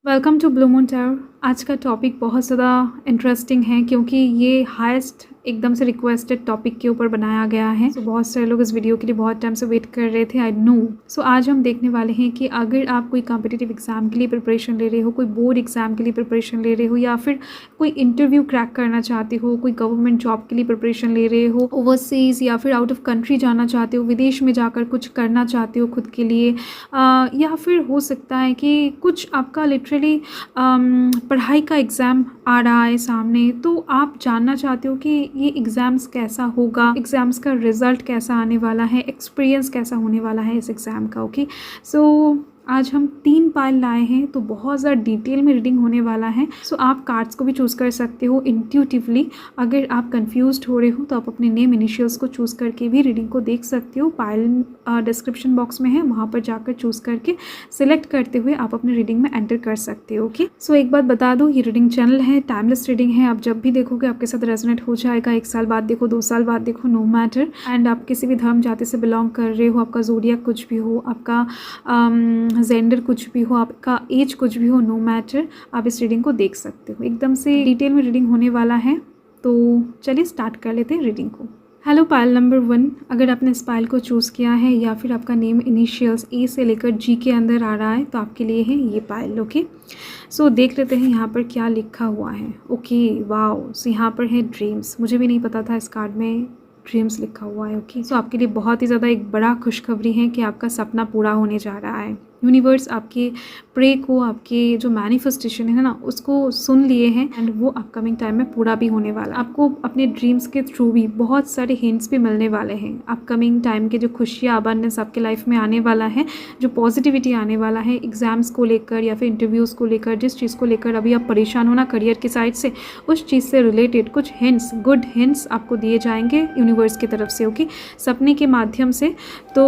Welcome to Blue Moon Tarot. आज का topic बहुत ज़्यादा इंटरेस्टिंग है क्योंकि ये हाईएस्ट एकदम से रिक्वेस्टेड टॉपिक के ऊपर बनाया गया है। बहुत सारे लोग इस वीडियो के लिए बहुत टाइम से वेट कर रहे थे, आई नो। आज हम देखने वाले हैं कि अगर आप कोई कॉम्पिटिटिव एग्जाम के लिए प्रिपरेशन ले रहे हो, कोई बोर्ड एग्जाम के लिए प्रिपरेशन ले रहे हो, या फिर कोई इंटरव्यू क्रैक करना चाहते हो, कोई गवर्नमेंट जॉब के लिए प्रिपरेशन ले रहे हो, ओवरसीज़ या फिर आउट ऑफ कंट्री जाना चाहते हो, विदेश में जाकर कुछ करना चाहते हो खुद के लिए, या फिर हो सकता है कि कुछ आपका लिटरली पढ़ाई का एग्ज़ाम आ रहा है सामने, तो आप जानना चाहते हो कि ये एग्ज़ाम्स कैसा होगा, एग्ज़ाम्स का रिज़ल्ट कैसा आने वाला है, एक्सपीरियंस कैसा होने वाला है इस एग्ज़ाम का। ओके, सो आज हम 3 पाइल लाए हैं, तो बहुत ज़्यादा डिटेल में रीडिंग होने वाला है। आप कार्ड्स को भी चूज़ कर सकते हो इंट्यूटिवली। अगर आप कंफ्यूज्ड हो रहे हो तो आप अपने नेम इनिशियल्स को चूज़ करके भी रीडिंग को देख सकते हो। पाइल डिस्क्रिप्शन बॉक्स में है, वहाँ पर जाकर चूज़ करके सिलेक्ट करते हुए आप अपने रीडिंग में एंटर कर सकते हो। ओके, एक बात बता दो, ये रीडिंग चैनल है, टाइमलेस रीडिंग है। आप जब भी देखोगे आपके साथ रेजोनेट हो जाएगा। 1 साल बाद देखो, 2 साल बाद देखो, नो मैटर। एंड आप किसी भी धर्म जाति से बिलोंग कर रहे हो, आपका ज़ोडिएक कुछ भी हो, आपका जेंडर कुछ भी हो, आपका एज कुछ भी हो, नो मैटर, आप इस रीडिंग को देख सकते हो। एकदम से डिटेल में रीडिंग होने वाला है, तो चलिए स्टार्ट कर लेते हैं रीडिंग को। Hello, pile number 1। अगर आपने इस पाइल को चूज़ किया है या फिर आपका नेम इनिशियल्स ए से लेकर जी के अंदर आ रहा है, तो आपके लिए है ये पाइल। ओके, देख लेते हैं यहाँ पर क्या लिखा हुआ है। ओके, वाओ, यहाँ पर है ड्रीम्स। मुझे भी नहीं पता था इस कार्ड में ड्रीम्स लिखा हुआ है। ओके, आपके लिए बहुत ही ज़्यादा एक बड़ा खुशखबरी है कि आपका सपना पूरा होने जा रहा है। यूनिवर्स आपके प्रे को, आपके जो मैनिफेस्टेशन है ना, उसको सुन लिए हैं एंड वो अपकमिंग टाइम में पूरा भी होने वाला। आपको अपने ड्रीम्स के थ्रू भी बहुत सारे हिंट्स भी मिलने वाले हैं। अपकमिंग टाइम के जो खुशियाँ, अबंडेंस आपके लाइफ में आने वाला है, जो पॉजिटिविटी आने वाला है एग्जाम्स को लेकर या फिर इंटरव्यूज़ को लेकर, जिस चीज़ को लेकर अभी आप परेशान हो ना करियर की साइड से, उस चीज़ से रिलेटेड कुछ हिंट्स, गुड हिंट्स आपको दिए जाएंगे यूनिवर्स की तरफ से। ओके, सपने के माध्यम से। तो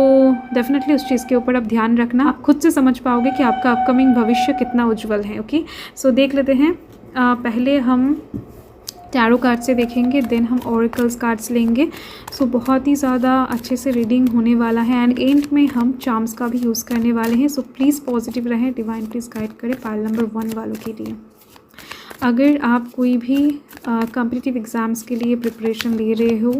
डेफिनेटली उस चीज़ के ऊपर आप ध्यान रखना, आप खुद से समझ पाओगे कि आपका अपकमिंग भविष्य कितना उज्जवल है। ओके, देख लेते हैं। पहले हम टैरो कार्ड से देखेंगे, देन हम ओरेकल्स कार्ड्स लेंगे। बहुत ही ज़्यादा अच्छे से रीडिंग होने वाला है एंड एंड में हम चार्म्स का भी यूज़ करने वाले हैं। प्लीज़ पॉजिटिव रहें, डिवाइन प्लीज़ गाइड करें पाइल नंबर 1 वालों के लिए। अगर आप कोई भी कॉम्पिटिटिव एग्ज़ाम्स के लिए प्रिपरेशन ले रहे हो,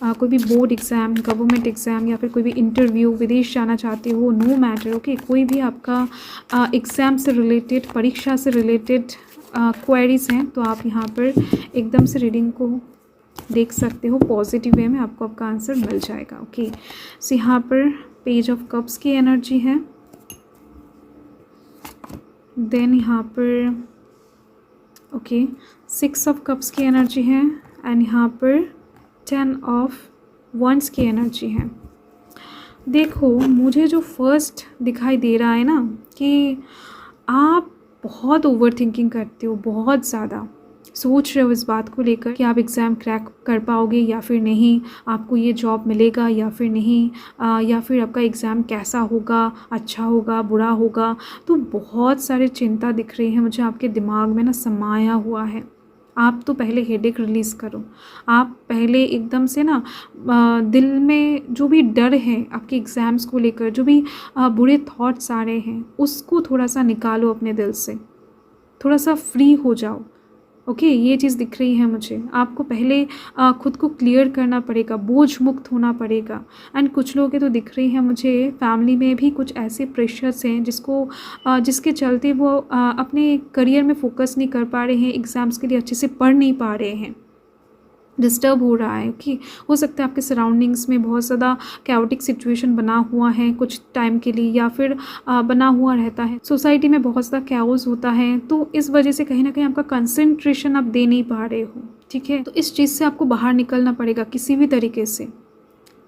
कोई भी बोर्ड एग्ज़ाम, गवर्नमेंट एग्ज़ाम या फिर कोई भी इंटरव्यू, विदेश जाना चाहते हो, नो मैटर। ओके, कोई भी आपका एग्ज़ाम से रिलेटेड, परीक्षा से रिलेटेड क्वेरीज़ हैं, तो आप यहाँ पर एकदम से रीडिंग को देख सकते हो। पॉजिटिव वे में आपको आपका आंसर मिल जाएगा। ओके, यहाँ पर पेज ऑफ कप्स की एनर्जी है, देन यहाँ पर ओके 6 ऑफ कप्स की एनर्जी है एंड यहाँ पर 10 ऑफ वंस की एनर्जी है। देखो, मुझे जो फर्स्ट दिखाई दे रहा है ना, कि आप बहुत ओवर थिंकिंग करते हो, बहुत ज़्यादा सोच रहे हो इस बात को लेकर कि आप एग्ज़ाम क्रैक कर पाओगे या फिर नहीं, आपको ये जॉब मिलेगा या फिर नहीं, या फिर आपका एग्ज़ाम कैसा होगा, अच्छा होगा, बुरा होगा। तो बहुत सारे चिंता दिख रही है मुझे आपके दिमाग में ना समाया हुआ है। आप तो पहले हेडेक रिलीज़ करो। आप पहले एकदम से ना दिल में जो भी डर है आपके एग्ज़ाम्स को लेकर, जो भी बुरे थॉट्स आ रहे हैं, उसको थोड़ा सा निकालो अपने दिल से, थोड़ा सा फ्री हो जाओ। ओके, ये चीज़ दिख रही है मुझे। आपको पहले खुद को क्लियर करना पड़ेगा, बोझ मुक्त होना पड़ेगा। एंड कुछ लोग तो दिख रही हैं मुझे, फैमिली में भी कुछ ऐसे प्रेशर्स हैं जिसके चलते वो अपने करियर में फोकस नहीं कर पा रहे हैं, एग्ज़ाम्स के लिए अच्छे से पढ़ नहीं पा रहे हैं, डिस्टर्ब हो रहा है। ओके, हो सकता है आपके सराउंडिंग्स में बहुत ज़्यादा कैओटिक सिचुएशन बना हुआ है कुछ टाइम के लिए, या फिर बना हुआ रहता है। सोसाइटी में बहुत ज़्यादा कैओस होता है, तो इस वजह से कहीं ना कहीं आपका कंसंट्रेशन आप दे नहीं पा रहे हो। ठीक है, तो इस चीज़ से आपको बाहर निकलना पड़ेगा किसी भी तरीके से।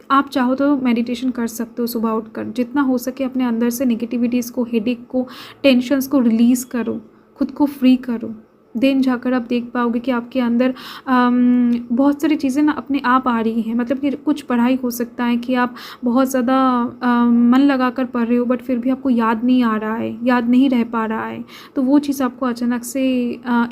आप चाहो तो मेडिटेशन कर सकते हो सुबह उठकर, जितना हो सके अपने अंदर से नेगेटिविटीज़ को, हेडेक को, टेंशन्स को रिलीज़ करो, खुद को फ्री करो। देन जाकर आप देख पाओगे कि आपके अंदर बहुत सारी चीज़ें ना अपने आप आ रही हैं। मतलब कि कुछ पढ़ाई हो सकता है कि आप बहुत ज़्यादा मन लगाकर पढ़ रहे हो बट फिर भी आपको याद नहीं आ रहा है, याद नहीं रह पा रहा है, तो वो चीज़ आपको अचानक से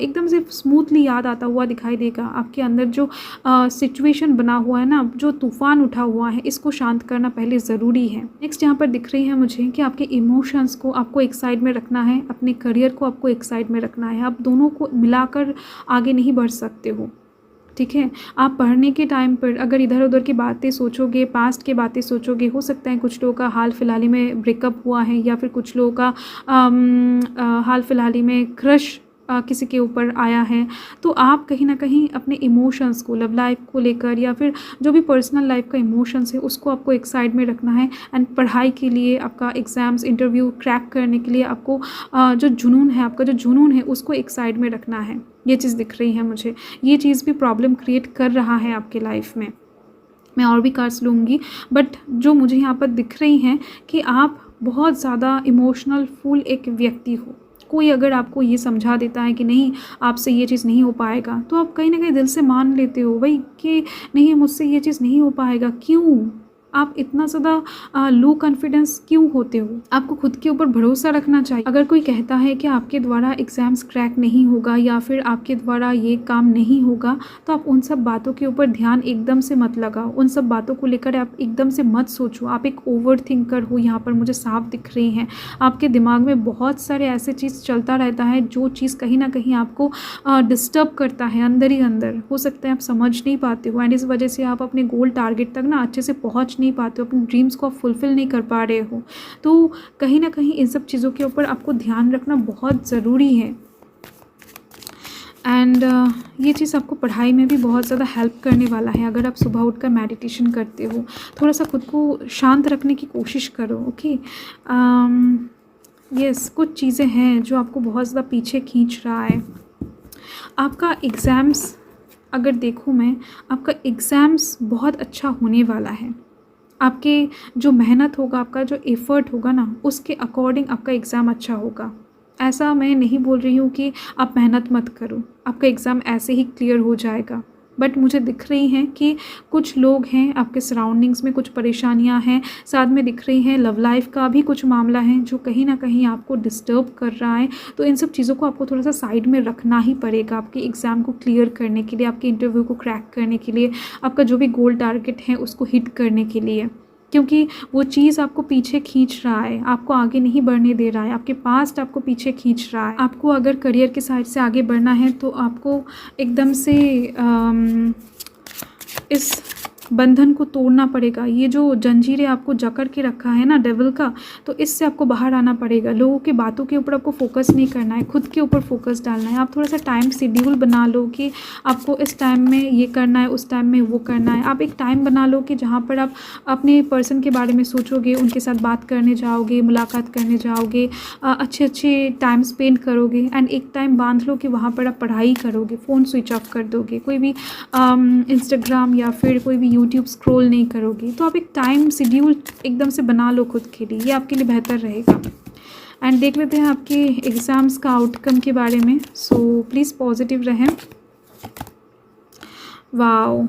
एकदम से स्मूथली याद आता हुआ दिखाई देगा। आपके अंदर जो सिचुएशन बना हुआ है ना, जो तूफ़ान उठा हुआ है, इसको शांत करना पहले ज़रूरी है। नेक्स्ट यहाँ पर दिख रही है मुझे कि आपके इमोशंस को आपको एक साइड में रखना है, अपने करियर को आपको एक साइड में रखना है। आप दोनों को मिलाकर आगे नहीं बढ़ सकते हो, ठीक है। आप पढ़ने के टाइम पर अगर इधर उधर की बातें सोचोगे, पास्ट की बातें सोचोगे, हो सकता है कुछ लोगों का हाल फिलहाल ही में ब्रेकअप हुआ है या फिर कुछ लोगों का हाल फिलहाल ही में क्रश किसी के ऊपर आया है, तो आप कहीं ना कहीं अपने इमोशंस को, लव लाइफ को लेकर या फिर जो भी पर्सनल लाइफ का इमोशंस है उसको आपको एक साइड में रखना है। एंड पढ़ाई के लिए, आपका एग्ज़ाम्स इंटरव्यू क्रैक करने के लिए आपको जो जुनून है, आपका जो जुनून है उसको एक साइड में रखना है। ये चीज़ दिख रही है मुझे। ये चीज़ भी प्रॉब्लम क्रिएट कर रहा है आपके लाइफ में। मैं और भी कार्ड्स लूँगी बट जो मुझे यहाँ पर दिख रही हैं कि आप बहुत ज़्यादा इमोशनल फुल एक व्यक्ति हो। कोई अगर आपको ये समझा देता है कि नहीं आपसे ये चीज़ नहीं हो पाएगा, तो आप कहीं ना कहीं दिल से मान लेते हो भाई कि नहीं मुझसे ये चीज़ नहीं हो पाएगा। क्यों आप इतना ज़्यादा लो कॉन्फिडेंस क्यों होते हो? आपको खुद के ऊपर भरोसा रखना चाहिए। अगर कोई कहता है कि आपके द्वारा एग्ज़ाम्स क्रैक नहीं होगा या फिर आपके द्वारा ये काम नहीं होगा, तो आप उन सब बातों के ऊपर ध्यान एकदम से मत लगाओ। उन सब बातों को लेकर आप एकदम से मत सोचो। आप एक ओवर थिंकर हो, यहाँ पर मुझे साफ दिख रही हैं। आपके दिमाग में बहुत सारे ऐसे चीज़ चलता रहता है जो चीज़ कहीं ना कहीं आपको डिस्टर्ब करता है अंदर ही अंदर। हो सकता है आप समझ नहीं पाते हो एंड इस वजह से आप अपने गोल टारगेट तक ना अच्छे से पहुँच नहीं पाते हो, अपने ड्रीम्स को आप फुलफ़िल नहीं कर पा रहे हो। तो कहीं ना कहीं इन सब चीज़ों के ऊपर आपको ध्यान रखना बहुत ज़रूरी है। एंड ये चीज़ आपको पढ़ाई में भी बहुत ज़्यादा हेल्प करने वाला है। अगर आप सुबह उठकर मेडिटेशन करते हो, थोड़ा सा खुद को शांत रखने की कोशिश करो। ओके, यस, कुछ चीज़ें हैं जो आपको बहुत ज़्यादा पीछे खींच रहा है। आपका एग्ज़ाम्स अगर देखूँ मैं, आपका एग्ज़ाम्स बहुत अच्छा होने वाला है। आपके जो मेहनत होगा, आपका जो एफ़र्ट होगा ना, उसके अकॉर्डिंग आपका एग्ज़ाम अच्छा होगा। ऐसा मैं नहीं बोल रही हूँ कि आप मेहनत मत करो, आपका एग्ज़ाम ऐसे ही क्लियर हो जाएगा। बट मुझे दिख रही हैं कि कुछ लोग हैं आपके सराउंडिंग्स में, कुछ परेशानियां हैं, साथ में दिख रही हैं लव लाइफ का भी कुछ मामला है जो कहीं ना कहीं आपको डिस्टर्ब कर रहा है। तो इन सब चीज़ों को आपको थोड़ा सा साइड में रखना ही पड़ेगा आपके एग्ज़ाम को क्लियर करने के लिए, आपके इंटरव्यू को क्रैक करने के लिए, आपका जो भी गोल टारगेट है उसको हिट करने के लिए। क्योंकि वो चीज़ आपको पीछे खींच रहा है, आपको आगे नहीं बढ़ने दे रहा है, आपके पास्ट आपको पीछे खींच रहा है। आपको अगर करियर के साइड से आगे बढ़ना है तो आपको एकदम से इस बंधन को तोड़ना पड़ेगा। ये जो जंजीरें आपको जकड़ के रखा है ना डेविल का, तो इससे आपको बाहर आना पड़ेगा। लोगों की बातों के ऊपर आपको फोकस नहीं करना है, खुद के ऊपर फोकस डालना है। आप थोड़ा सा टाइम शेड्यूल बना लो कि आपको इस टाइम में ये करना है, उस टाइम में वो करना है। आप एक टाइम बना लो कि जहाँ पर आप अपने पर्सन के बारे में सोचोगे, उनके साथ बात करने जाओगे, मुलाकात करने जाओगे, अच्छे टाइम स्पेंड करोगे। एंड एक टाइम बांध लो कि वहाँ पर आप पढ़ाई करोगे, फ़ोन स्विच ऑफ कर दोगे, कोई भी इंस्टाग्राम या फिर कोई भी यूट्यूब स्क्रॉल नहीं करोगे। तो आप एक टाइम शेड्यूल एकदम से बना लो खुद के लिए, ये आपके लिए बेहतर रहेगा। एंड देख लेते हैं आपके एग्ज़ाम्स का आउटकम के बारे में। सो प्लीज़ पॉजिटिव रहें। वाओ,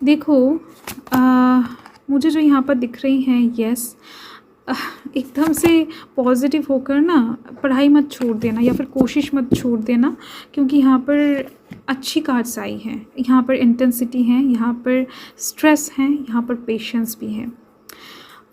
देखो मुझे जो यहाँ पर दिख रही हैं, यस, एकदम से पॉजिटिव होकर ना पढ़ाई मत छोड़ देना या फिर कोशिश मत छोड़ देना, क्योंकि यहाँ पर अच्छी कार्ड्स आई हैं। यहाँ पर इंटेंसिटी है, यहाँ पर स्ट्रेस है, यहाँ पर पेशेंस भी है।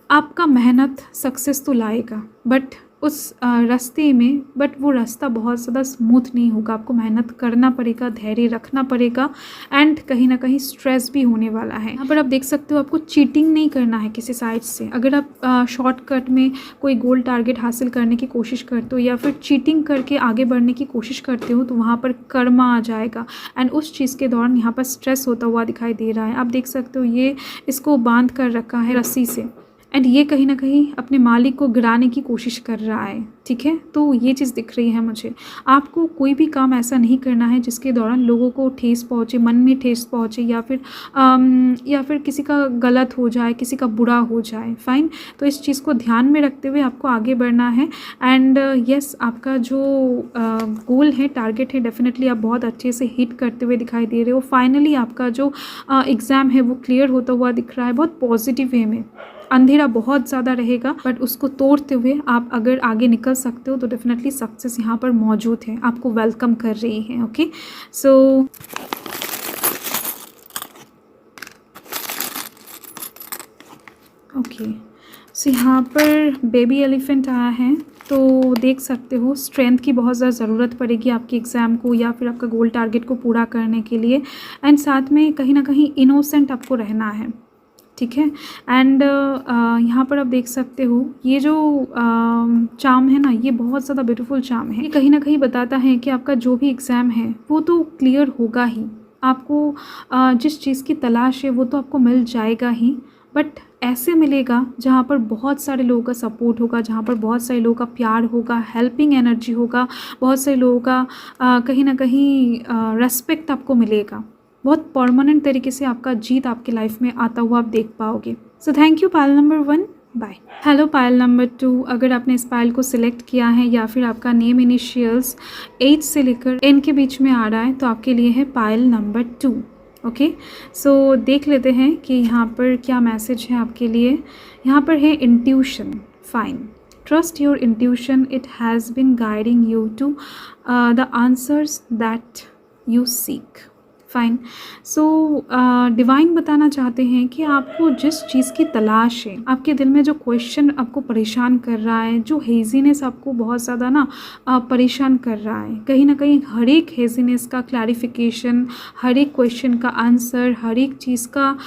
आपका मेहनत सक्सेस तो लाएगा बट उस रास्ते में, बट वो रास्ता बहुत ज़्यादा स्मूथ नहीं होगा। आपको मेहनत करना पड़ेगा, धैर्य रखना पड़ेगा एंड कहीं ना कहीं स्ट्रेस भी होने वाला है। यहाँ पर आप देख सकते हो आपको चीटिंग नहीं करना है किसी साइड से। अगर आप शॉर्टकट में कोई गोल टारगेट हासिल करने की कोशिश करते हो या फिर चीटिंग करके आगे बढ़ने की कोशिश करते हो, तो वहाँ पर कर्मा आ जाएगा एंड उस चीज़ के दौरान यहाँ पर स्ट्रेस होता हुआ दिखाई दे रहा है। आप देख सकते हो ये इसको बांध कर रखा है रस्सी से एंड ये कहीं ना कहीं अपने मालिक को गिराने की कोशिश कर रहा है, ठीक है। तो ये चीज़ दिख रही है मुझे। आपको कोई भी काम ऐसा नहीं करना है जिसके दौरान लोगों को ठेस पहुँचे, मन में ठेस पहुँचे, या फिर किसी का गलत हो जाए, किसी का बुरा हो जाए। फाइन, तो इस चीज़ को ध्यान में रखते हुए आपको आगे बढ़ना है। एंड यस, आपका जो गोल है, टारगेट है, डेफिनेटली आप बहुत अच्छे से हिट करते हुए दिखाई दे रहे हो। फाइनली आपका जो एग्ज़ाम है वो क्लियर होता हुआ दिख रहा है, बहुत पॉजिटिव वे में। अंधेरा बहुत ज़्यादा रहेगा, बट उसको तोड़ते हुए आप अगर आगे निकल सकते हो तो डेफिनेटली सक्सेस यहाँ पर मौजूद है, आपको वेलकम कर रही है। ओके, सो यहाँ पर बेबी एलिफेंट आया है, तो देख सकते हो स्ट्रेंथ की बहुत ज़्यादा ज़रूरत पड़ेगी आपके एग्ज़ाम को या फिर आपका गोल टारगेट को पूरा करने के लिए। एंड साथ में कहीं ना कहीं इनोसेंट आपको रहना है, ठीक है। एंड यहाँ पर आप देख सकते हो ये जो चार्म है ना, ये बहुत ज़्यादा ब्यूटीफुल चार्म है। ये कहीं ना कहीं बताता है कि आपका जो भी एग्ज़ाम है वो तो क्लियर होगा ही। आपको जिस चीज़ की तलाश है वो तो आपको मिल जाएगा ही, बट ऐसे मिलेगा जहाँ पर बहुत सारे लोगों का सपोर्ट होगा, जहाँ पर बहुत सारे लोगों का प्यार होगा, हेल्पिंग एनर्जी होगा, बहुत सारे लोगों का कहीं ना कहीं रेस्पेक्ट आपको मिलेगा। बहुत परमानेंट तरीके से आपका जीत आपके लाइफ में आता हुआ आप देख पाओगे। So thank you Payal number 1, bye. Hello Payal number 2, अगर आपने इस पायल को सिलेक्ट किया है या फिर आपका नेम इनिशियल्स H से लेकर N के बीच में आ रहा है तो आपके लिए है पायल नंबर 2। ओके, सो देख लेते हैं कि यहाँ पर क्या मैसेज है आपके लिए। यहाँ पर है intuition. Fine, trust your intuition, it has been guiding you to the answers that you seek. Fine, so divine बताना चाहते हैं कि आपको जिस चीज़ की तलाश है, आपके दिल में जो क्वेश्चन आपको परेशान कर रहा है, जो हेजीनेस आपको बहुत ज़्यादा ना परेशान कर रहा है, कहीं ना कहीं हर एक हेजीनेस का क्लैरिफिकेशन, हर एक क्वेश्चन का आंसर, हर एक चीज़ का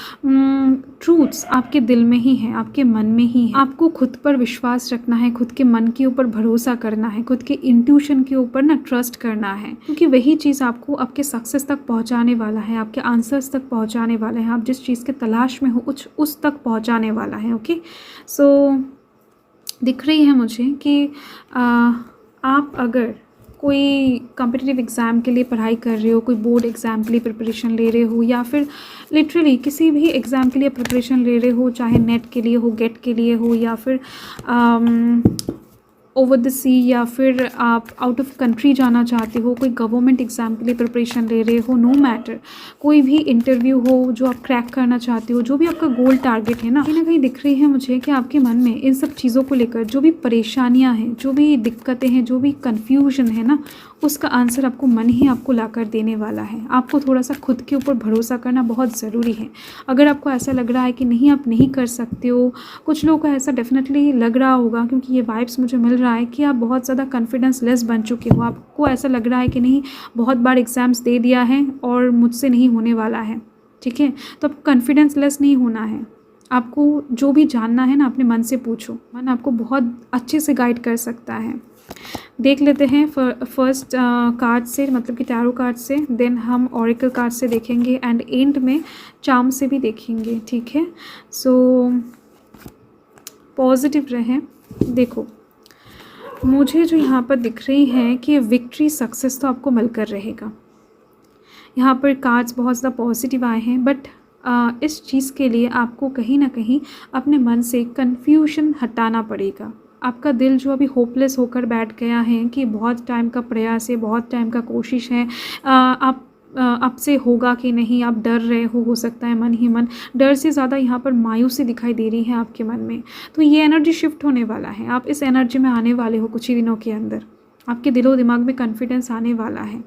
ट्रूथ्स आपके दिल में ही है, आपके मन में ही है। आपको खुद पर विश्वास रखना है, खुद के मन के ऊपर भरोसा करना है, खुद के इंट्यूशन के ऊपर ना ट्रस्ट करना है, क्योंकि वही चीज़ आपको आपके सक्सेस तक पहुँचाने वाला है, आपके आंसर्स तक पहुंचाने वाला है, आप जिस चीज़ के तलाश में हो उस तक पहुंचाने वाला है। ओके, सो दिख रही है मुझे कि आप अगर कोई कॉम्पिटिटिव एग्ज़ाम के लिए पढ़ाई कर रहे हो, कोई बोर्ड एग्ज़ाम के लिए प्रिपरेशन ले रहे हो, या फिर लिटरली किसी भी एग्ज़ाम के लिए प्रिपरेशन ले रहे हो, चाहे नेट के लिए हो, गेट के लिए हो, या फिर ओवर द सी, या फिर आप आउट ऑफ कंट्री जाना चाहते हो, कोई गवर्नमेंट एग्ज़ाम के लिए प्रिपरेशन ले रहे हो, नो मैटर, कोई भी इंटरव्यू हो जो आप क्रैक करना चाहते हो, जो भी आपका गोल टारगेट है ना कहीं दिख रही है मुझे कि आपके मन में इन सब चीज़ों को लेकर जो भी परेशानियां हैं, जो भी दिक्कतें हैं, जो भी कन्फ्यूजन है ना, उसका आंसर आपको मन ही आपको ला कर देने वाला है। आपको थोड़ा सा खुद के ऊपर भरोसा करना बहुत ज़रूरी है। अगर आपको ऐसा लग रहा है कि नहीं आप नहीं कर सकते हो, कुछ लोगों को ऐसा डेफिनेटली लग रहा होगा, क्योंकि ये वाइब्स मुझे मिल रहा है कि आप बहुत ज़्यादा कॉन्फिडेंस लेस बन चुके हो, आपको ऐसा लग रहा है कि नहीं बहुत बार एग्ज़ाम्स दे दिया है और मुझसे नहीं होने वाला है, ठीक है। तो आपको कॉन्फिडेंस लेस नहीं होना है, आपको जो भी जानना है ना अपने मन से पूछो, मन आपको बहुत अच्छे से गाइड कर सकता है। देख लेते हैं फर्स्ट कार्ड से, मतलब कि टैरो कार्ड से, देन हम ऑरेकल कार्ड से देखेंगे एंड एंड में चार्म से भी देखेंगे, ठीक है। सो पॉजिटिव रहें। देखो मुझे जो यहाँ पर दिख रही है कि विक्ट्री, सक्सेस तो आपको मिलकर रहेगा। यहाँ पर कार्ड्स बहुत ज़्यादा पॉजिटिव आए हैं, बट इस चीज़ के लिए आपको कहीं ना कहीं अपने मन से कन्फ्यूजन हटाना पड़ेगा। आपका दिल जो अभी होपलेस होकर बैठ गया है कि बहुत टाइम का प्रयास है, बहुत टाइम का कोशिश है, आपसे होगा कि नहीं, आप डर रहे हो सकता है मन ही मन। डर से ज़्यादा यहाँ पर मायूसी दिखाई दे रही है आपके मन में। तो ये एनर्जी शिफ्ट होने वाला है, आप इस एनर्जी में आने वाले हो कुछ ही दिनों के अंदर। आपके दिलो दिमाग में कॉन्फिडेंस आने वाला है।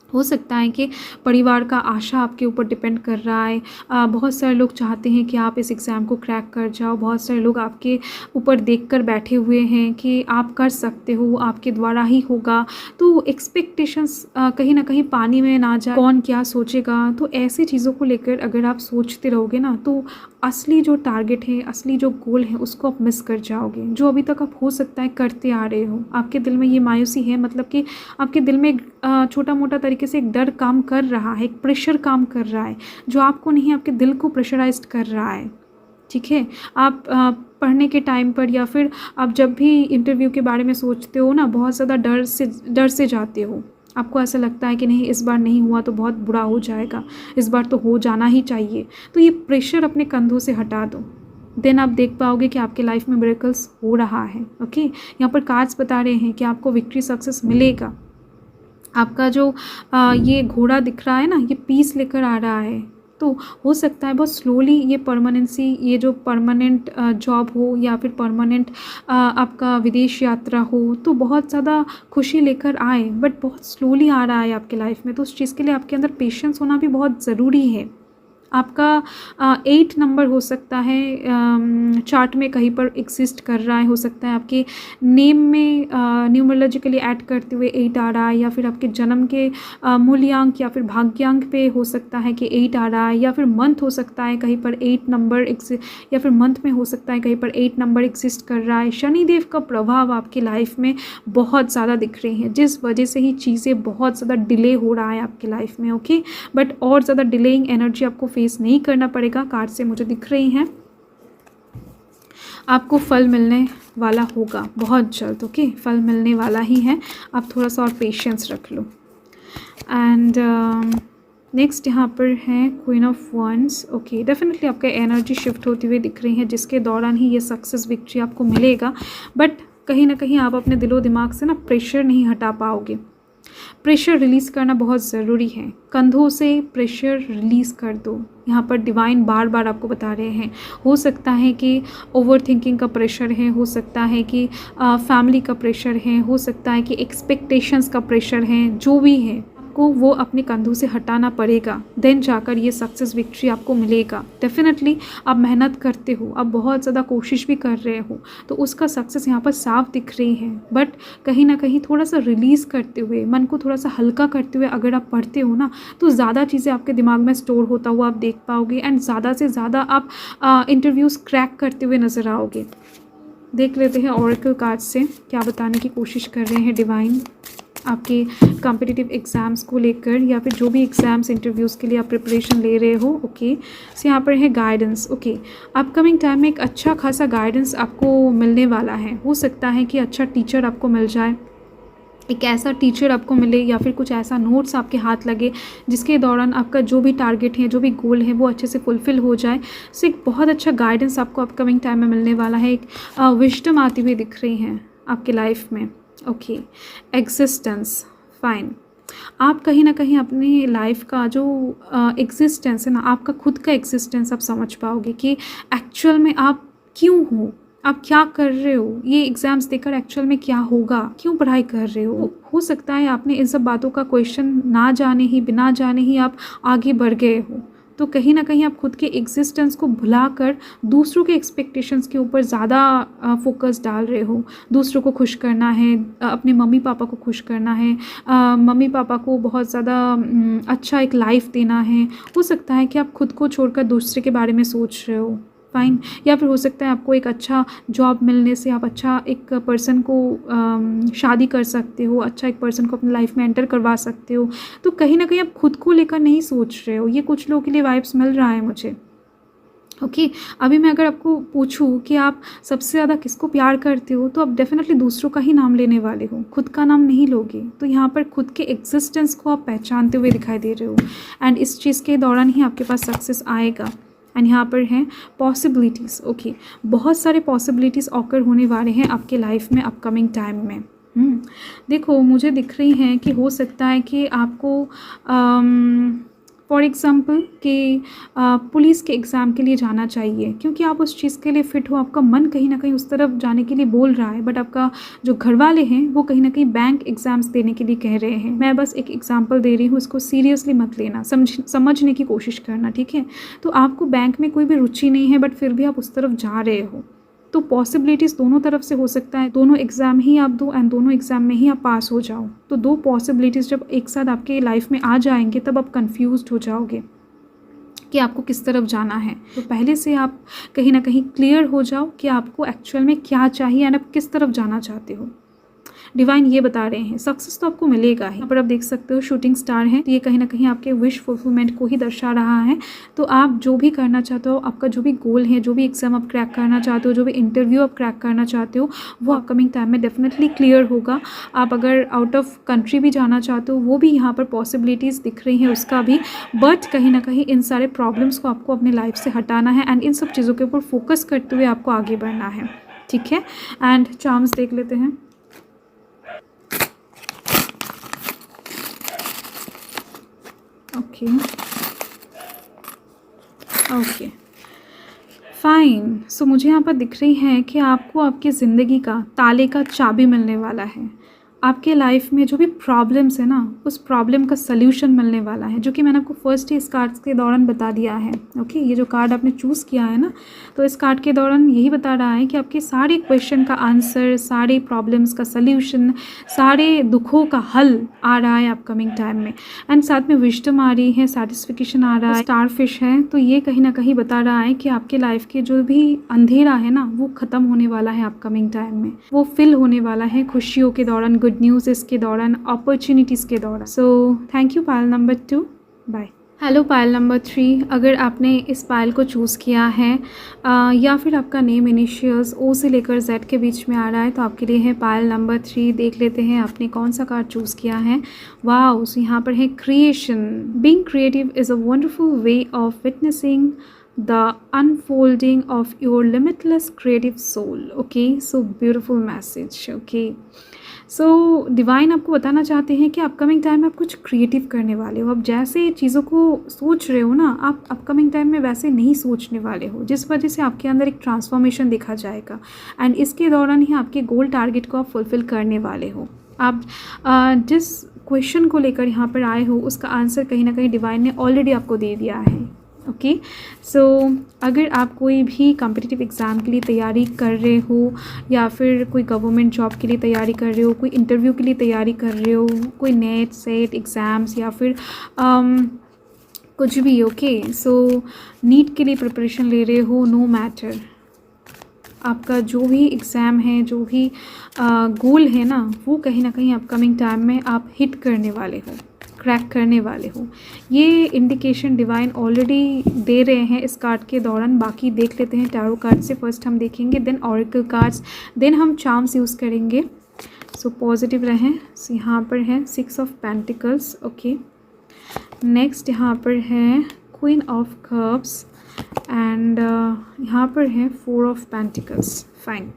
हो सकता है कि परिवार का आशा आपके ऊपर डिपेंड कर रहा है। बहुत सारे लोग चाहते हैं कि आप इस एग्ज़ाम को क्रैक कर जाओ। बहुत सारे लोग आपके ऊपर देखकर बैठे हुए हैं कि आप कर सकते हो, आपके द्वारा ही होगा। तो एक्सपेक्टेशंस कहीं ना कहीं पानी में ना जाए, कौन क्या सोचेगा, तो ऐसी चीज़ों को लेकर अगर आप सोचते रहोगे ना, तो असली जो टारगेट है, असली जो गोल है, उसको आप मिस कर जाओगे, जो अभी तक आप हो सकता है करते आ रहे हो। आपके दिल में ये मायूसी है, मतलब कि आपके दिल में छोटा मोटा तरीके से एक डर काम कर रहा है, एक प्रेशर काम कर रहा है, जो आपको नहीं, आपके दिल को प्रेशराइज्ड कर रहा है, ठीक है। आप पढ़ने के टाइम पर या फिर आप जब भी इंटरव्यू के बारे में सोचते हो ना, बहुत ज़्यादा डर से जाते हो। आपको ऐसा लगता है कि नहीं, इस बार नहीं हुआ तो बहुत बुरा हो जाएगा, इस बार तो हो जाना ही चाहिए। तो ये प्रेशर अपने कंधों से हटा दो, देन आप देख पाओगे कि आपके लाइफ में मिरेकल्स हो रहा है। ओके, यहाँ पर कार्ड्स बता रहे हैं कि आपको विक्ट्री, सक्सेस मिलेगा। आपका जो ये घोड़ा दिख रहा है ना, ये पीस लेकर आ रहा है। तो हो सकता है बहुत स्लोली ये परमानेंसी, ये जो परमानेंट जॉब हो या फिर परमानेंट आपका विदेश यात्रा हो, तो बहुत ज़्यादा खुशी लेकर आए, बट बहुत स्लोली आ रहा है आपके लाइफ में। तो उस चीज़ के लिए आपके अंदर पेशेंस होना भी बहुत ज़रूरी है। आपका 8 नंबर हो सकता है चार्ट में कहीं पर एग्जिस्ट कर रहा है, हो सकता है आपके नेम में न्यूमरोलॉजिकली ऐड करते हुए 8 आ रहा है, या फिर आपके जन्म के मूल्यांक या फिर भाग्यांक पे हो सकता है कि 8 आ रहा है, या फिर मंथ हो सकता है कहीं पर 8 नंबर या फिर मंथ में हो सकता है कहीं पर 8 नंबर एग्जिस्ट कर रहा है। शनिदेव का प्रभाव आपकी लाइफ में बहुत ज़्यादा दिख रही हैं, जिस वजह से ही चीज़ें बहुत ज़्यादा डिले हो रहा है आपकी लाइफ में। ओके, बट और ज़्यादा डिलेइंग एनर्जी आपको फेस नहीं करना पड़ेगा। कार्ड से मुझे दिख रही हैं आपको फल मिलने वाला होगा बहुत जल्द। ओके, फल मिलने वाला ही है, आप थोड़ा सा और पेशेंस रख लो। एंड नेक्स्ट यहाँ पर है queen of wands. Okay, definitely आपका एनर्जी शिफ्ट होती हुई दिख रही है, जिसके दौरान ही ये सक्सेस, विक्ट्री आपको मिलेगा। बट कहीं ना कहीं आप अपने दिलो दिमाग से ना प्रेशर नहीं हटा पाओगे। प्रेशर रिलीज़ करना बहुत ज़रूरी है, कंधों से प्रेशर रिलीज़ कर दो। यहाँ पर डिवाइन बार बार आपको बता रहे हैं, हो सकता है कि ओवर थिंकिंग का प्रेशर है, हो सकता है कि फैमिली का प्रेशर है, हो सकता है कि एक्सपेक्टेशंस का प्रेशर है, जो भी है आपको वो अपने कंधों से हटाना पड़ेगा, देन जाकर ये सक्सेस, विक्ट्री आपको मिलेगा। डेफिनेटली आप मेहनत करते हो, आप बहुत ज़्यादा कोशिश भी कर रहे हो, तो उसका सक्सेस यहाँ पर साफ दिख रही है। बट कहीं ना कहीं थोड़ा सा रिलीज़ करते हुए, मन को थोड़ा सा हल्का करते हुए अगर आप पढ़ते हो ना, तो ज़्यादा चीज़ें आपके दिमाग में स्टोर होता हुआ आप देख पाओगे, एंड ज़्यादा से ज़्यादा आप इंटरव्यूज़ क्रैक करते हुए नज़र आओगे। देख लेते हैं ओरेकल कार्ड से क्या बताने की कोशिश कर रहे हैं डिवाइन आपके कॉम्पिटिटिव एग्ज़ाम्स को लेकर, या फिर जो भी एग्ज़ाम्स, इंटरव्यूज़ के लिए आप प्रिपरेशन ले रहे हो। ओके, सो यहाँ पर है गाइडेंस। ओके, अपकमिंग टाइम में एक अच्छा खासा गाइडेंस आपको मिलने वाला है। हो सकता है कि अच्छा टीचर आपको मिल जाए, एक ऐसा टीचर आपको मिले, या फिर कुछ ऐसा नोट्स आपके हाथ लगे जिसके दौरान आपका जो भी टारगेट है, जो भी गोल है, वो अच्छे से फुलफ़िल हो जाए। सो एक बहुत अच्छा गाइडेंस आपको अपकमिंग टाइम में मिलने वाला है। एक विजडम आती हुई दिख रही है आपके लाइफ में। Okay, existence, fine. आप कहीं ना कहीं अपनी लाइफ का जो एग्जिस्टेंस है ना, आपका खुद का एग्जिस्टेंस आप समझ पाओगे कि एक्चुअल में आप क्यों हो, आप क्या कर रहे हो, ये एग्ज़ाम्स देकर एक्चुअल में क्या होगा, क्यों पढ़ाई कर रहे हो सकता है आपने इन सब बातों का क्वेश्चन ना जाने ही, बिना जाने ही आप आगे बढ़ गए हो। तो कहीं ना कहीं आप खुद के एग्जिस्टेंस को भुलाकर दूसरों के एक्सपेक्टेशंस के ऊपर ज़्यादा फोकस डाल रहे हो। दूसरों को खुश करना है, अपने मम्मी पापा को खुश करना है, मम्मी पापा को बहुत ज़्यादा अच्छा एक लाइफ देना है। हो सकता है कि आप खुद को छोड़कर दूसरे के बारे में सोच रहे हो, फाइन। या फिर हो सकता है आपको एक अच्छा जॉब मिलने से आप अच्छा एक पर्सन को शादी कर सकते हो, अच्छा एक पर्सन को अपनी लाइफ में एंटर करवा सकते हो। तो कहीं ना कहीं आप खुद को लेकर नहीं सोच रहे हो, ये कुछ लोगों के लिए वाइब्स मिल रहा है मुझे। ओके, अभी मैं अगर आपको पूछूं कि आप सबसे ज़्यादा किसको प्यार करते हो, तो आप डेफिनेटली दूसरों का ही नाम लेने वाले हो, खुद का नाम नहीं लोगे। तो यहाँ पर खुद के एग्जिस्टेंस को आप पहचानते हुए दिखाई दे रहे हो, एंड इस चीज़ के दौरान ही आपके पास सक्सेस आएगा। एंड यहाँ पर हैं पॉसिबिलिटीज़। ओके, बहुत सारे पॉसिबिलिटीज़ ऑकर होने वाले हैं आपके लाइफ में अपकमिंग टाइम में। देखो, मुझे दिख रही हैं कि हो सकता है कि आपको फॉर एग्ज़ाम्पल कि पुलिस के एग्ज़ाम के लिए जाना चाहिए, क्योंकि आप उस चीज़ के लिए फ़िट हो, आपका मन कहीं ना कहीं उस तरफ जाने के लिए बोल रहा है। बट आपका जो घर वाले हैं वो कहीं ना कहीं बैंक एग्ज़ाम्स देने के लिए कह रहे हैं। मैं बस एक एग्ज़ाम्पल दे रही हूँ, इसको सीरियसली मत लेना, समझने की कोशिश करना, ठीक है। तो आपको बैंक में कोई भी रुचि नहीं है, बट फिर भी आप उस तरफ जा रहे हो। तो पॉसिबिलिटीज़ दोनों तरफ से हो सकता है, दोनों एग्ज़ाम ही आप दो एंड दोनों एग्ज़ाम में ही आप पास हो जाओ। तो दो पॉसिबिलिटीज़ जब एक साथ आपके लाइफ में आ जाएंगे, तब आप कंफ्यूज्ड हो जाओगे कि आपको किस तरफ जाना है। तो पहले से आप कहीं ना कहीं क्लियर हो जाओ कि आपको एक्चुअल में क्या चाहिए एंड आप किस तरफ जाना चाहते हो। डिवाइन ये बता रहे हैं सक्सेस तो आपको मिलेगा ही। यहाँ पर आप देख सकते हो शूटिंग स्टार है, तो ये कहीं ना कहीं आपके विश फुलफिलमेंट को ही दर्शा रहा है। तो आप जो भी करना चाहते हो, आपका जो भी गोल है, जो भी एग्जाम आप क्रैक करना चाहते हो, जो भी इंटरव्यू आप क्रैक करना चाहते हो, वो अपकमिंग टाइम में डेफिनेटली क्लियर होगा। आप अगर आउट ऑफ कंट्री भी जाना चाहते हो, वो भी यहाँ पर पॉसिबिलिटीज़ दिख रही हैं उसका भी। बट कहीं ना कहीं इन सारे प्रॉब्लम्स को आपको अपने लाइफ से हटाना है एंड इन सब चीज़ों के ऊपर फोकस करते हुए आपको आगे बढ़ना है, ठीक है। एंड चार्म्स देख लेते हैं। Okay okay fine. सो मुझे यहाँ पर दिख रही है कि आपको आपकी ज़िंदगी का ताले का चाबी मिलने वाला है। आपके लाइफ में जो भी प्रॉब्लम्स है ना, उस प्रॉब्लम का सल्यूशन मिलने वाला है, जो कि मैंने आपको फर्स्ट ही इस कार्ड्स के दौरान बता दिया है। ओके, ये जो कार्ड आपने चूज़ किया है ना, तो इस कार्ड के दौरान यही बता रहा है कि आपके सारे क्वेश्चन का आंसर, सारे प्रॉब्लम्स का सल्यूशन, सारे दुखों का हल आ रहा है अपकमिंग टाइम में। एंड साथ में विजडम आ रही है, सैटिस्फिकेशन आ रहा है, स्टार फिश है। तो ये कहीं ना कहीं बता रहा है कि आपके लाइफ के जो भी अंधेरा है ना, वो ख़त्म होने वाला है अपकमिंग टाइम में, वो फिल होने वाला है खुशियों के दौरान, गुड न्यूज़ इसके दौरान, अपॉर्चुनिटीज़ के दौरान। So thank you Payal number 2, bye. Hello Payal number 3, अगर आपने इस पायल को चूज़ किया है या फिर आपका नेम इनिशियल्स ओ से लेकर जेड के बीच में आ रहा है, तो आपके लिए है पायल नंबर 3। देख लेते हैं आपने कौन सा कार्ड चूज़ किया है। वाओ, सो यहाँ पर है creation. Being creative is a wonderful way of witnessing the unfolding of your limitless creative soul. Okay, so beautiful message. Okay, so divine आपको बताना चाहते हैं कि अपकमिंग टाइम में आप कुछ क्रिएटिव करने वाले हो। आप जैसे चीज़ों को सोच रहे हो ना, आप अपकमिंग टाइम में वैसे नहीं सोचने वाले हो, जिस वजह से आपके अंदर एक ट्रांसफॉर्मेशन देखा जाएगा। एंड इसके दौरान ही आपके गोल टारगेट को आप फुलफिल करने वाले हो। आप जिस क्वेश्चन को लेकर यहाँ पर आए हो, उसका आंसर कहीं ना कहीं डिवाइन ने ऑलरेडी आपको दे दिया है। ओके, सो अगर आप कोई भी कॉम्पिटिटिव एग्ज़ाम के लिए तैयारी कर रहे हो, या फिर कोई गवर्नमेंट जॉब के लिए तैयारी कर रहे हो, कोई इंटरव्यू के लिए तैयारी कर रहे हो, कोई नेट सेट एग्ज़ाम्स, या फिर कुछ भी, ओके, सो नीट के लिए प्रिपरेशन ले रहे हो, नो मैटर, आपका जो भी एग्ज़ाम है, जो भी गोल है ना, वो कहीं ना कहीं अपकमिंग टाइम में आप हिट करने वाले हो, क्रैक करने वाले हो। ये इंडिकेशन डिवाइन ऑलरेडी दे रहे हैं इस कार्ड के दौरान। बाकी देख लेते हैं टैरो कार्ड से। फर्स्ट हम देखेंगे, देन ऑरेकल कार्ड्स, देन हम चार्म्स यूज़ करेंगे। सो पॉजिटिव रहें। सो यहाँ पर है 6 ऑफ पेंटिकल्स। ओके, नेक्स्ट यहाँ पर है क्वीन ऑफ कप्स एंड यहाँ पर है 4 ऑफ पेंटिकल्स। फाइन।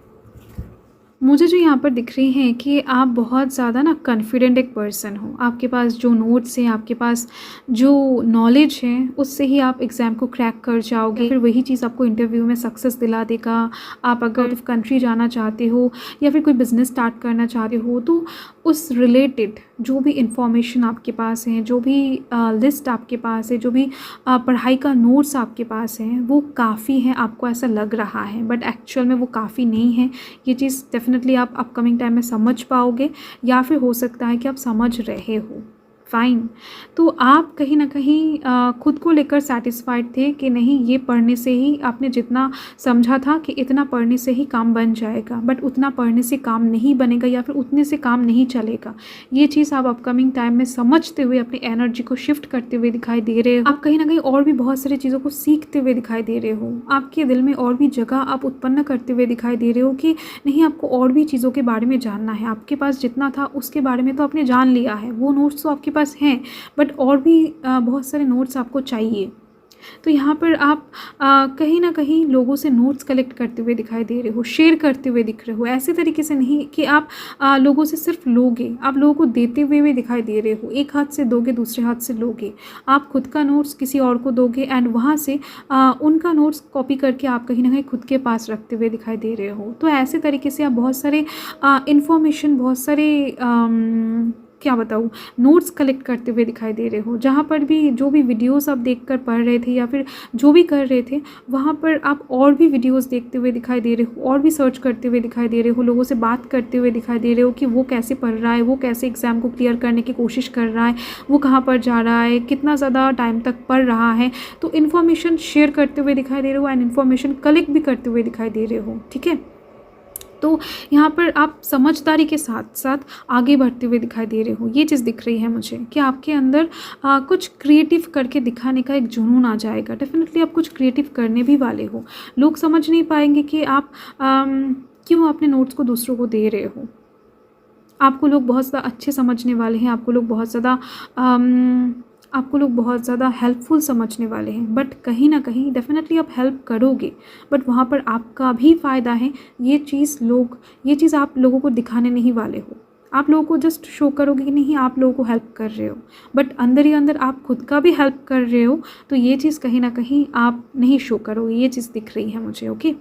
मुझे जो यहाँ पर दिख रही है कि आप बहुत ज़्यादा ना कॉन्फिडेंट एक पर्सन हो। आपके पास जो नोट्स हैं, आपके पास जो नॉलेज है, उससे ही आप एग्ज़ाम को क्रैक कर जाओगे। फिर वही चीज़ आपको इंटरव्यू में सक्सेस दिला देगा। आप अगर आउट ऑफ कंट्री जाना चाहते हो या फिर कोई बिज़नेस स्टार्ट करना चाहते हो, तो उस रिलेटेड जो भी इंफॉर्मेशन आपके पास है, जो भी लिस्ट आपके पास है, जो भी पढ़ाई का नोट्स आपके पास हैं, वो काफ़ी है। आपको ऐसा लग रहा है, बट एक्चुअल में वो काफ़ी नहीं है। ये चीज़ डेफिनेटली आप अपकमिंग टाइम में समझ पाओगे, या फिर हो सकता है कि आप समझ रहे हो। फाइन। तो आप कहीं ना कहीं खुद को लेकर सेटिस्फाइड थे कि नहीं, ये पढ़ने से ही आपने जितना समझा था कि इतना पढ़ने से ही काम बन जाएगा, बट उतना पढ़ने से काम नहीं बनेगा, या फिर उतने से काम नहीं चलेगा। ये चीज़ आप अपकमिंग टाइम में समझते हुए अपनी एनर्जी को शिफ्ट करते हुए दिखाई दे रहे हो। आप कहीं ना कहीं और भी बहुत सारी चीज़ों को सीखते हुए दिखाई दे रहे हो। आपके दिल में और भी जगह आप उत्पन्न करते हुए दिखाई दे रहे हो कि नहीं, आपको और भी चीज़ों के बारे में जानना है। आपके पास जितना था उसके बारे में तो आपने जान लिया है, वो नोट्स तो आपके पास हैं, बट और भी बहुत सारे नोट्स आपको चाहिए। तो यहाँ पर आप कहीं ना कहीं लोगों से नोट्स कलेक्ट करते हुए दिखाई दे रहे हो, शेयर करते हुए दिख रहे हो। ऐसे तरीके से नहीं कि आप लोगों से सिर्फ लोगे, आप लोगों को देते हुए भी दिखाई दे रहे हो। एक हाथ से दोगे, दूसरे हाथ से लोगे। आप खुद का नोट्स किसी और को दोगे एंड वहाँ से उनका नोट्स कॉपी करके आप कहीं ना कहीं खुद के पास रखते हुए दिखाई दे रहे हो। तो ऐसे तरीके से आप बहुत सारे इन्फॉर्मेशन, बहुत सारे क्या बताऊँ, नोट्स कलेक्ट करते हुए दिखाई दे रहे हो। जहाँ पर भी जो भी वीडियोस आप देखकर पढ़ रहे थे या फिर जो भी कर रहे थे, वहाँ पर आप और भी वीडियोस देखते हुए दिखाई दे रहे हो, और भी सर्च करते हुए दिखाई दे रहे हो, लोगों से बात करते हुए दिखाई दे रहे हो कि वो कैसे पढ़ रहा है, वो कैसे एग्ज़ाम को क्लियर करने की कोशिश कर रहा है, वो कहाँ पर जा रहा है, कितना ज़्यादा टाइम तक पढ़ रहा है। तो इन्फॉर्मेशन शेयर करते हुए दिखाई दे रहे हो एंड इन्फॉर्मेशन कलेक्ट भी करते हुए दिखाई दे रहे हो। ठीक है, तो यहाँ पर आप समझदारी के साथ साथ आगे बढ़ते हुए दिखाई दे रहे हो, ये चीज़ दिख रही है मुझे कि आपके अंदर कुछ क्रिएटिव करके दिखाने का एक जुनून आ जाएगा। डेफिनेटली आप कुछ क्रिएटिव करने भी वाले हो। लोग समझ नहीं पाएंगे कि आप क्यों अपने नोट्स को दूसरों को दे रहे हो। आपको लोग बहुत ज़्यादा अच्छे समझने वाले हैं, आपको लोग बहुत ज़्यादा हेल्पफुल समझने वाले हैं। बट कहीं ना कहीं डेफिनेटली आप हेल्प करोगे, बट वहाँ पर आपका भी फ़ायदा है। ये चीज़ आप लोगों को दिखाने नहीं वाले हो। आप लोगों को जस्ट शो करोगे कि नहीं आप लोगों को हेल्प कर रहे हो, बट अंदर ही अंदर आप खुद का भी हेल्प कर रहे हो। तो ये चीज़ कहीं ना कहीं आप नहीं शो करोगे, ये चीज़ दिख रही है मुझे। Okay,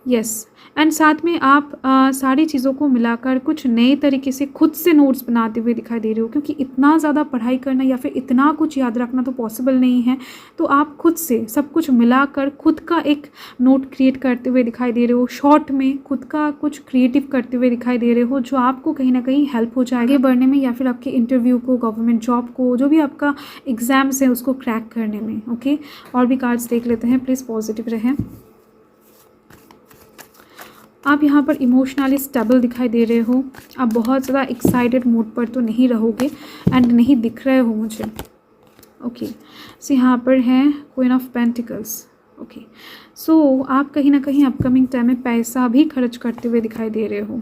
yes. एंड साथ में आप सारी चीज़ों को मिलाकर कुछ नए तरीके से खुद से नोट्स बनाते हुए दिखाई दे रहे हो, क्योंकि इतना ज़्यादा पढ़ाई करना या फिर इतना कुछ याद रखना तो पॉसिबल नहीं है। तो आप खुद से सब कुछ मिलाकर खुद का एक नोट क्रिएट करते हुए दिखाई दे रहे हो। शॉर्ट में खुद का कुछ क्रिएटिव करते हुए दिखाई दे रहे हो, जो आपको कहीं ना कहीं हेल्प हो जाएगा आगे बढ़ने में, या फिर आपके इंटरव्यू को, गवर्नमेंट जॉब को, जो भी आपका एग्ज़ाम्स है उसको क्रैक करने में। ओके, और भी कार्ड्स देख लेते हैं। प्लीज़ पॉजिटिव रहें। आप यहाँ पर इमोशनली स्टेबल दिखाई दे रहे हो। आप बहुत ज़्यादा एक्साइटेड मूड पर तो नहीं रहोगे एंड नहीं दिख रहे हो मुझे। ओके, सो यहाँ पर है क्वीन ऑफ पेंटिकल्स। ओके, सो आप कहीं ना कहीं अपकमिंग टाइम में पैसा भी खर्च करते हुए दिखाई दे रहे हो।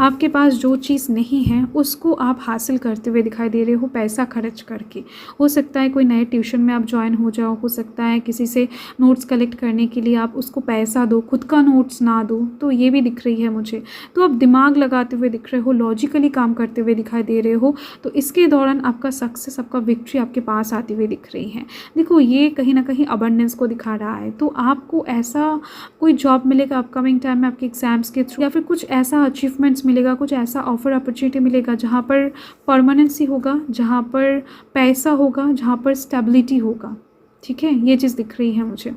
आपके पास जो चीज़ नहीं है उसको आप हासिल करते हुए दिखाई दे रहे हो पैसा खर्च करके। हो सकता है कोई नए ट्यूशन में आप ज्वाइन हो जाओ, हो सकता है किसी से नोट्स कलेक्ट करने के लिए आप उसको पैसा दो, खुद का नोट्स ना दो। तो ये भी दिख रही है मुझे। तो आप दिमाग लगाते हुए दिख रहे हो, लॉजिकली काम करते हुए दिखाई दे रहे हो। तो इसके दौरान आपका सक्सेस, आपका विक्ट्री आपके पास आती हुई दिख रही है। देखो, ये कहीं ना कहीं अबंडेंस को दिखा रहा है। तो आपको ऐसा कोई जॉब मिलेगा अपकमिंग टाइम में आपके एग्जाम्स के थ्रू, या फिर कुछ ऐसा अचीवमेंट्स मिलेगा, कुछ ऐसा ऑफर अपॉर्चुनिटी मिलेगा जहाँ पर परमानेंसी होगा, जहाँ पर पैसा होगा, जहाँ पर स्टेबिलिटी होगा। ठीक है, ये चीज़ दिख रही है मुझे।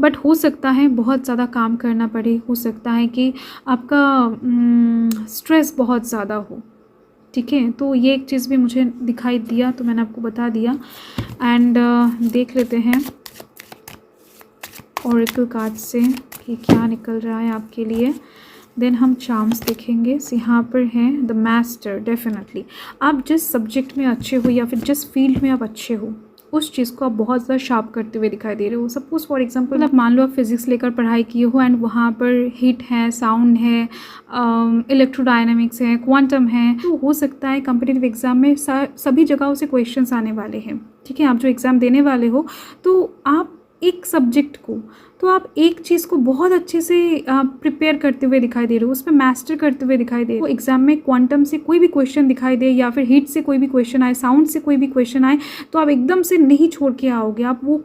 बट हो सकता है बहुत ज़्यादा काम करना पड़े, हो सकता है कि आपका स्ट्रेस बहुत ज़्यादा हो। ठीक है, तो ये एक चीज़ भी मुझे दिखाई दिया, तो मैंने आपको बता दिया। एंड देख लेते हैं ओरेकल कार्ड से कि क्या निकल रहा है आपके लिए। देन हम चार्म्स देखेंगे। यहाँ पर हैं द मास्टर। डेफिनेटली आप जिस सब्जेक्ट में अच्छे हो या फिर जिस फील्ड में आप अच्छे हो उस चीज़ को आप बहुत ज़्यादा शार्प करते हुए दिखाई दे रहे हो। सपोज फॉर एग्जांपल आप मान लो आप फिजिक्स लेकर पढ़ाई किए हो एंड वहाँ पर हीट है, साउंड है, इलेक्ट्रोडायनामिक्स है, क्वांटम है। तो हो सकता है कॉम्पिटिटिव एग्जाम में सभी जगहों से क्वेश्चंस आने वाले हैं। ठीक है, आप जो एग्ज़ाम देने वाले हो तो आप एक सब्जेक्ट को, तो आप एक चीज़ को बहुत अच्छे से प्रिपेयर करते हुए दिखाई दे रहे हो, उस पर मास्टर करते हुए दिखाई दे रहे हो। एग्जाम में क्वांटम से कोई भी क्वेश्चन दिखाई दे या फिर हीट से कोई भी क्वेश्चन आए, साउंड से कोई भी क्वेश्चन आए, तो आप एकदम से नहीं छोड़ के आओगे। आप वो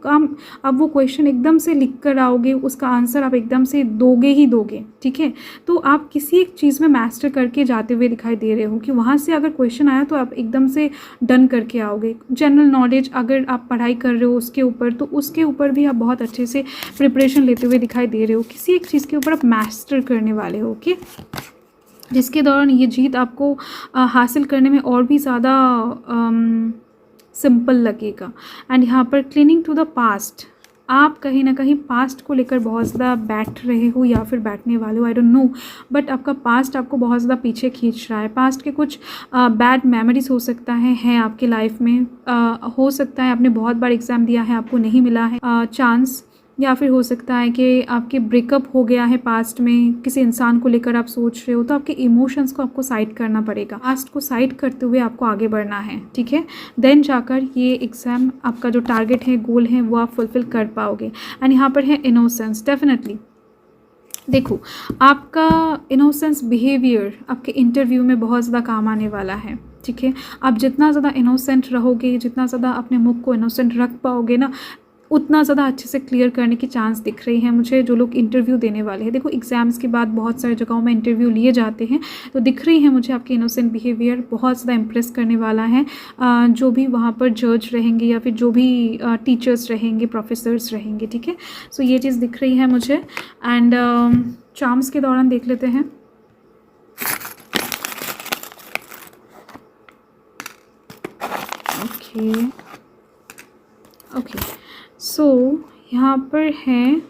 क्वेश्चन एकदम से लिख कर आओगे, उसका आंसर आप एकदम से दोगे ही दोगे। ठीक है, तो आप किसी एक चीज़ में मास्टर करके जाते हुए दिखाई दे रहे हो कि वहाँ से अगर क्वेश्चन आया तो आप एकदम से डन करके आओगे। जनरल नॉलेज अगर आप पढ़ाई कर रहे हो उसके ऊपर, तो उसके ऊपर भी आप बहुत अच्छे से प्रिपरेशन लेते हुए दिखाई दे रहे हो। किसी एक चीज़ के ऊपर आप मास्टर करने वाले हो। ओके, जिसके दौरान ये जीत आपको हासिल करने में और भी ज़्यादा सिंपल लगेगा। एंड यहाँ पर क्लीनिंग टू द पास्ट, आप कहीं ना कहीं पास्ट को लेकर बहुत ज़्यादा बैठ रहे हो या फिर बैठने वाले हो, आई डोंट नो। बट आपका पास्ट आपको बहुत ज़्यादा पीछे खींच रहा है। पास्ट के कुछ बैड मेमोरीज हो सकता है आपके लाइफ में। हो सकता है आपने बहुत बार एग्ज़ाम दिया है, आपको नहीं मिला है चांस, या फिर हो सकता है कि आपके ब्रेकअप हो गया है पास्ट में, किसी इंसान को लेकर आप सोच रहे हो। तो आपके इमोशंस को आपको साइड करना पड़ेगा, पास्ट को साइड करते हुए आपको आगे बढ़ना है। ठीक है, देन जाकर ये एग्ज़ाम, आपका जो टारगेट है, गोल है, वो आप फुलफिल कर पाओगे। एंड यहाँ पर है इनोसेंस। डेफिनेटली देखो, आपका इनोसेंस बिहेवियर आपके इंटरव्यू में बहुत ज़्यादा काम आने वाला है। ठीक है, आप जितना ज़्यादा इनोसेंट रहोगे, जितना ज़्यादा अपने मुख को इनोसेंट रख पाओगे ना, उतना ज़्यादा अच्छे से क्लियर करने की चांस दिख रही है मुझे जो लोग इंटरव्यू देने वाले हैं। देखो, एग्ज़ाम्स के बाद बहुत सारी जगहों में इंटरव्यू लिए जाते हैं, तो दिख रही है मुझे आपके इनोसेंट बिहेवियर बहुत ज़्यादा इम्प्रेस करने वाला है जो भी वहाँ पर जज रहेंगे या फिर जो भी टीचर्स रहेंगे, प्रोफेसर्स रहेंगे। ठीक है, सो ये चीज़ दिख रही है मुझे। एंड चार्म्स के दौरान देख लेते हैं। ओके, सो यहाँ पर है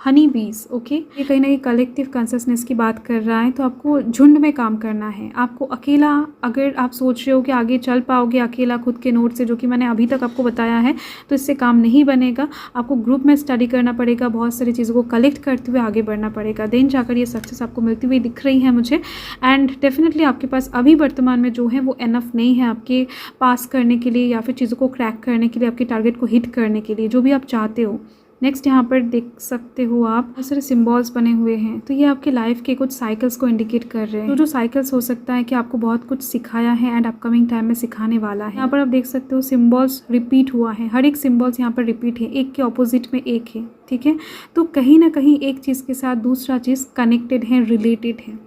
हनी बीज, ओके। ये कहीं ना कहीं कलेक्टिव कॉन्शियसनेस की बात कर रहा है। तो आपको झुंड में काम करना है। आपको अकेला, अगर आप सोच रहे हो कि आगे चल पाओगे अकेला खुद के नोट से, जो कि मैंने अभी तक आपको बताया है, तो इससे काम नहीं बनेगा। आपको ग्रुप में स्टडी करना पड़ेगा, बहुत सारी चीज़ों को कलेक्ट करते हुए आगे बढ़ना पड़ेगा, देन जाकर ये सक्सेस आपको मिलती हुई दिख रही है मुझे। एंड डेफिनेटली आपके पास अभी वर्तमान में जो है वो एनफ नहीं है आपके पास करने के लिए, या फिर चीज़ों को क्रैक करने के लिए, आपके टारगेट को हिट करने के लिए, जो भी आप चाहते हो। नेक्स्ट यहाँ पर देख सकते हो आप बहुत सारे सिम्बॉल्स बने हुए हैं। तो ये आपके लाइफ के कुछ साइकिल्स को इंडिकेट कर रहे हैं। तो जो साइकिल्स हो सकता है कि आपको बहुत कुछ सिखाया है एंड अपकमिंग टाइम में सिखाने वाला है। यहाँ पर आप देख सकते हो सिम्बॉल्स रिपीट हुआ है, हर एक सिम्बॉल्स यहाँ पर रिपीट है, एक के ऑपोजिट में एक है, ठीक है। तो कहीं ना कहीं एक चीज़ के साथ दूसरा चीज़ कनेक्टेड है, रिलेटेड है।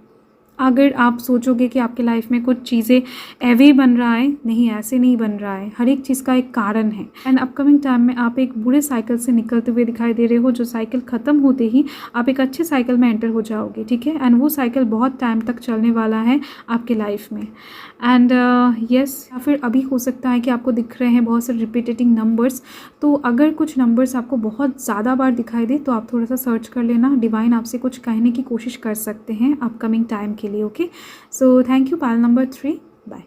अगर आप सोचोगे कि आपके लाइफ में कुछ चीज़ें ऐवे बन रहा है, नहीं, ऐसे नहीं बन रहा है, हर एक चीज़ का एक कारण है। एंड अपकमिंग टाइम में आप एक बुरे साइकिल से निकलते हुए दिखाई दे रहे हो, जो साइकिल ख़त्म होते ही आप एक अच्छे साइकिल में एंटर हो जाओगे, ठीक है। एंड वो साइकिल बहुत टाइम तक चलने वाला है आपके लाइफ में। एंड यस, या फिर अभी हो सकता है कि आपको दिख रहे हैं बहुत सारे रिपीटेटिंग नंबर्स। तो अगर कुछ नंबर्स आपको बहुत ज़्यादा बार दिखाई दे तो आप थोड़ा सा सर्च कर लेना, डिवाइन आपसे कुछ कहने की कोशिश कर सकते हैं अपकमिंग टाइम के लिए, okay. So thank you, Payal number 3, bye.